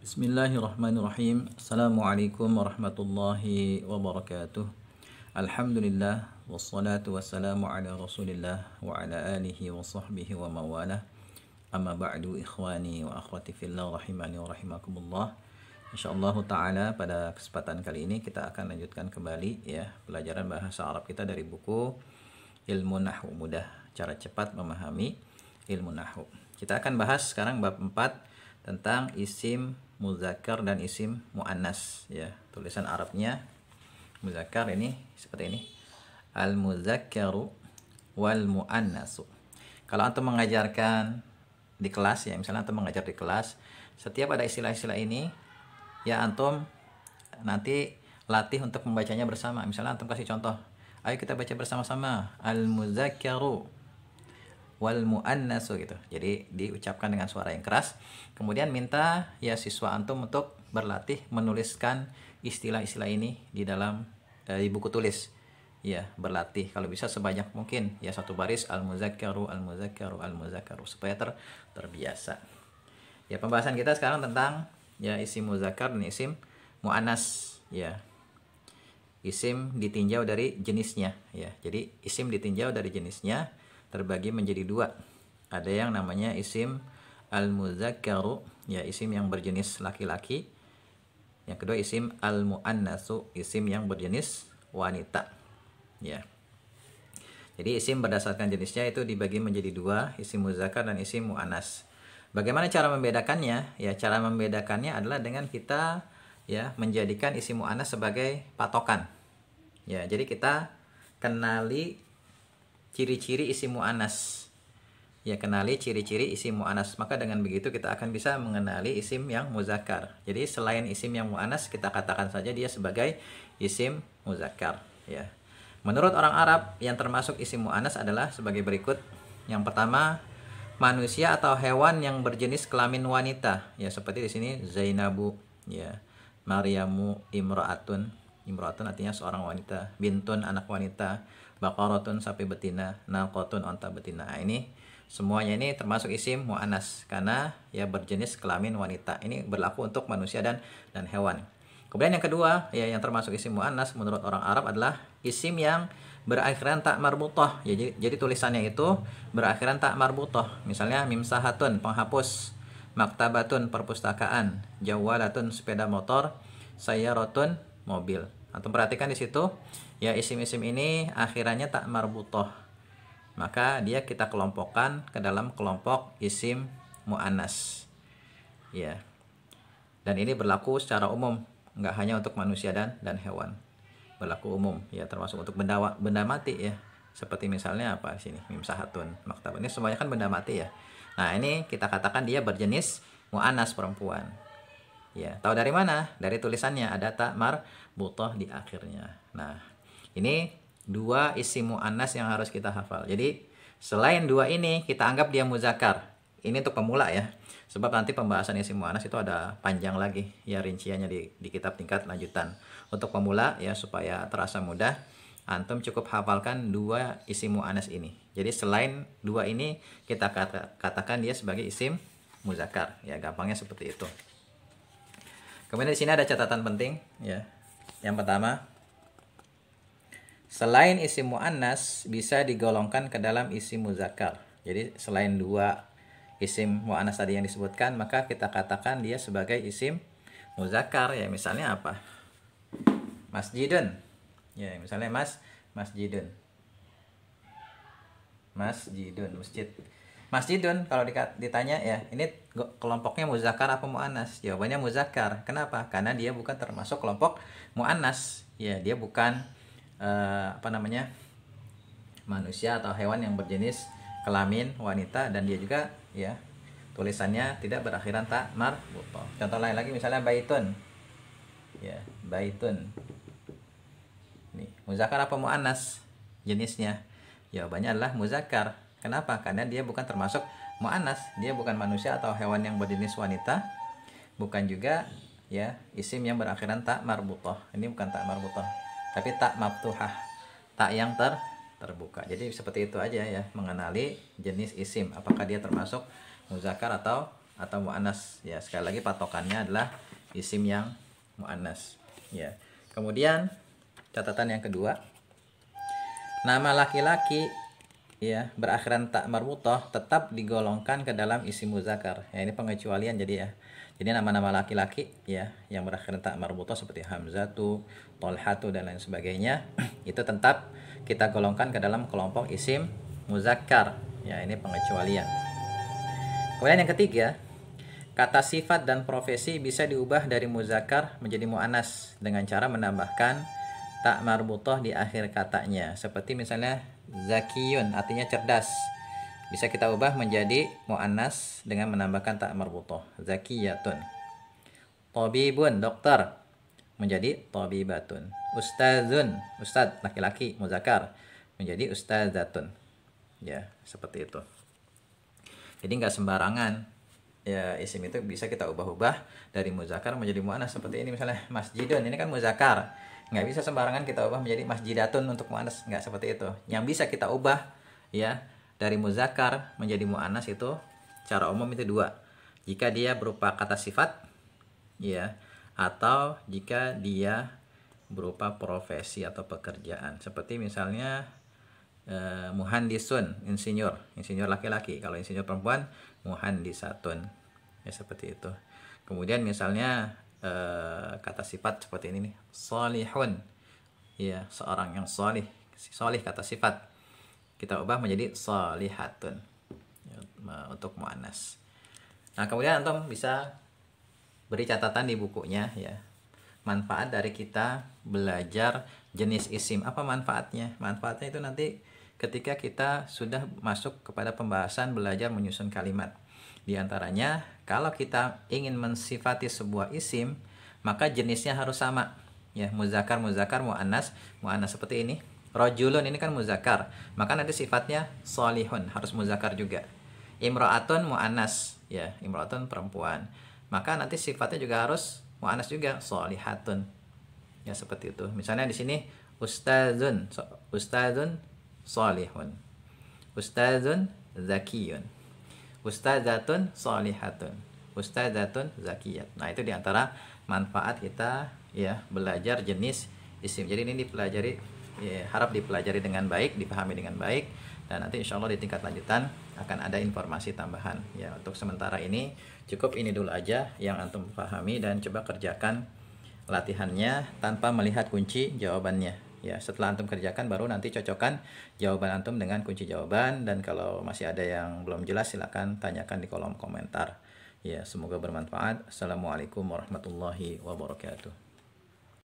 Bismillahirrahmanirrahim. Assalamualaikum warahmatullahi wabarakatuh. Alhamdulillah wassalatu wassalamu ala Rasulillah wa ala alihi wa sahbihi wa mawalah. Amma ba'du, ikhwani wa akhwati fillah rahimani wa rahimakumullah. Insyaallah taala pada kesempatan kali ini kita akan lanjutkan kembali ya pelajaran bahasa Arab kita dari buku Ilmu Nahwu Mudah, cara cepat memahami ilmu nahwu. Kita akan bahas sekarang bab 4 tentang isim muzakkar dan isim muannas ya. Tulisan Arabnya muzakkar ini seperti ini. Al muzakkaru wal muannasu. Kalau antum mengajarkan di kelas ya, misalnya antum mengajar di kelas, setiap ada istilah-istilah ini ya antum nanti latih untuk membacanya bersama. Misalnya antum kasih contoh, ayo kita baca bersama-sama al muzakkaru wal muannasu gitu. Jadi diucapkan dengan suara yang keras. Kemudian minta ya siswa antum untuk berlatih menuliskan istilah-istilah ini di dalam di buku tulis. Ya, berlatih kalau bisa sebanyak mungkin ya satu baris al muzakkaru al muzakkaru al muzakkaru supaya terbiasa. Ya, pembahasan kita sekarang tentang ya isim muzakkar dan isim muannas ya. Isim ditinjau dari jenisnya ya. Jadi isim ditinjau dari jenisnya terbagi menjadi dua. Ada yang namanya isim al-muzakkaru, ya isim yang berjenis laki-laki. Yang kedua isim al-muannasu, isim yang berjenis wanita. Ya. Jadi isim berdasarkan jenisnya itu dibagi menjadi dua, isim muzakkar dan isim muannas. Bagaimana cara membedakannya? Ya, cara membedakannya adalah dengan kita ya menjadikan isim muannas sebagai patokan. Ya, jadi kita kenali ciri-ciri isim muannas. Ya, kenali ciri-ciri isim muannas. Maka dengan begitu kita akan bisa mengenali isim yang muzakkar. Jadi selain isim yang muannas, kita katakan saja dia sebagai isim muzakkar. Ya. Menurut orang Arab, yang termasuk isim muannas adalah sebagai berikut. Yang pertama, manusia atau hewan yang berjenis kelamin wanita. Ya, seperti di sini Zainabu, ya, Maryamu, Imra'atun. Imra'atun artinya seorang wanita. Bintun, anak wanita. Baqaratun, sapi betina. Naqatun, onta betina. Nah, ini semuanya ini termasuk isim muannas karena ya berjenis kelamin wanita. Ini berlaku untuk manusia dan hewan. Kemudian yang kedua, ya yang termasuk isim muannas menurut orang Arab adalah isim yang berakhiran tak marbutah. Ya, jadi tulisannya itu berakhiran tak marbutah. Misalnya mimsahatun, penghapus. Maktabatun, perpustakaan. Jawalatun, sepeda motor. Sayyaratun, mobil. Antum perhatikan di situ, ya isim-isim ini akhirannya tak marbutah. Maka dia kita kelompokkan ke dalam kelompok isim muannas. Ya. Dan ini berlaku secara umum, enggak hanya untuk manusia dan hewan. Berlaku umum, ya termasuk untuk benda mati ya. Seperti misalnya apa di sini? Mimsahatun, maktab. Ini semuanya kan benda mati ya. Nah, ini kita katakan dia berjenis muannas perempuan. Ya, tahu dari mana? Dari tulisannya ada tak marbutah di akhirnya. Nah, ini dua isim muannas yang harus kita hafal. Jadi, selain dua ini kita anggap dia muzakkar. Ini untuk pemula ya. Sebab nanti pembahasan isim muannas itu ada panjang lagi ya rinciannya di kitab tingkat lanjutan. Untuk pemula ya supaya terasa mudah, antum cukup hafalkan dua isim muannas ini. Jadi selain dua ini kita katakan dia sebagai isim muzakkar. Ya, gampangnya seperti itu. Kemudian di sini ada catatan penting ya. Yang pertama, selain isim muannas bisa digolongkan ke dalam isim muzakkar. Jadi selain dua isim muannas tadi yang disebutkan, maka kita katakan dia sebagai isim muzakkar ya. Misalnya apa? Masjidun. Ya, misalnya masjidun. Masjidun, masjid. Masjidun kalau ditanya ya, ini kelompoknya muzakkar apa muannas? Jawabannya muzakkar. Kenapa? Karena dia bukan termasuk kelompok muannas. Ya, dia bukan manusia atau hewan yang berjenis kelamin wanita, dan dia juga ya tulisannya tidak berakhiran tak marbutah. Contoh lain lagi misalnya baitun. Ya, baitun. Nih, muzakkar apa muannas jenisnya? Jawabannya adalah muzakkar. Kenapa? Karena dia bukan termasuk muannas, dia bukan manusia atau hewan yang berjenis wanita, bukan juga ya isim yang berakhiran tak marbutah. Ini bukan tak marbutah, tapi tak maftuhah, tak yang terbuka. Jadi seperti itu aja ya, mengenali jenis isim, apakah dia termasuk muzakkar atau atau muannas. Ya, sekali lagi patokannya adalah isim yang muannas. Ya. Kemudian catatan yang kedua, nama laki-laki ya berakhiran ta marbuthah tetap digolongkan ke dalam isim muzakkar. Ya, ini pengecualian jadi ya. Jadi nama-nama laki-laki ya yang berakhiran ta marbuthah seperti Hamzatu, Tolhatu dan lain sebagainya itu tetap kita golongkan ke dalam kelompok isim muzakkar. Ya, ini pengecualian. Kemudian yang ketiga, kata sifat dan profesi bisa diubah dari muzakkar menjadi muannas dengan cara menambahkan ta marbuthah di akhir katanya. Seperti misalnya zakiyun artinya cerdas. Bisa kita ubah menjadi muannas dengan menambahkan ta marbuthah. Zakiyatun. Tabibun dokter menjadi tabibatun. Ustazun ustad laki-laki muzakkar menjadi ustazatun. Ya, seperti itu. Jadi nggak sembarangan ya isim itu bisa kita ubah-ubah dari muzakkar menjadi muannas. Seperti ini misalnya masjidun, ini kan muzakkar, nggak bisa sembarangan kita ubah menjadi masjidatun untuk muannas, nggak seperti itu. Yang bisa kita ubah ya dari muzakkar menjadi muannas itu cara umum itu dua, jika dia berupa kata sifat ya atau jika dia berupa profesi atau pekerjaan. Seperti misalnya muhandisun, insinyur laki-laki. Kalau insinyur perempuan muhandisatun. Ya, seperti itu. Kemudian misalnya kata sifat seperti ini nih, salihun. Ya, seorang yang salih. Salih kata sifat. Kita ubah menjadi salihatun ya, untuk muannas. Nah, kemudian antum bisa beri catatan di bukunya ya. Manfaat dari kita belajar jenis isim. Apa manfaatnya? Manfaatnya itu nanti ketika kita sudah masuk kepada pembahasan belajar menyusun kalimat. Di antaranya, kalau kita ingin mensifati sebuah isim, maka jenisnya harus sama. Ya, muzakkar, muannas seperti ini. Rajulun ini kan muzakkar, maka nanti sifatnya sholihun, harus muzakkar juga. Imra'atun muannas, ya, imra'atun perempuan. Maka nanti sifatnya juga harus muannas juga, sholihatun. Ya, seperti itu. Misalnya di sini ustazun sholihun, ustazun zakiyun, ustazatun sholihatun, ustazatun zakiyat. Nah, itu diantara manfaat kita ya belajar jenis isim. Jadi ini dipelajari ya, harap dipelajari dengan baik, dipahami dengan baik, dan nanti insya Allah di tingkat lanjutan akan ada informasi tambahan. Ya, untuk sementara ini cukup ini dulu aja yang antum pahami, dan coba kerjakan latihannya tanpa melihat kunci jawabannya. Ya, setelah antum kerjakan baru nanti cocokkan jawaban antum dengan kunci jawaban, dan kalau masih ada yang belum jelas silakan tanyakan di kolom komentar. Ya, semoga bermanfaat. Assalamualaikum warahmatullahi wabarakatuh.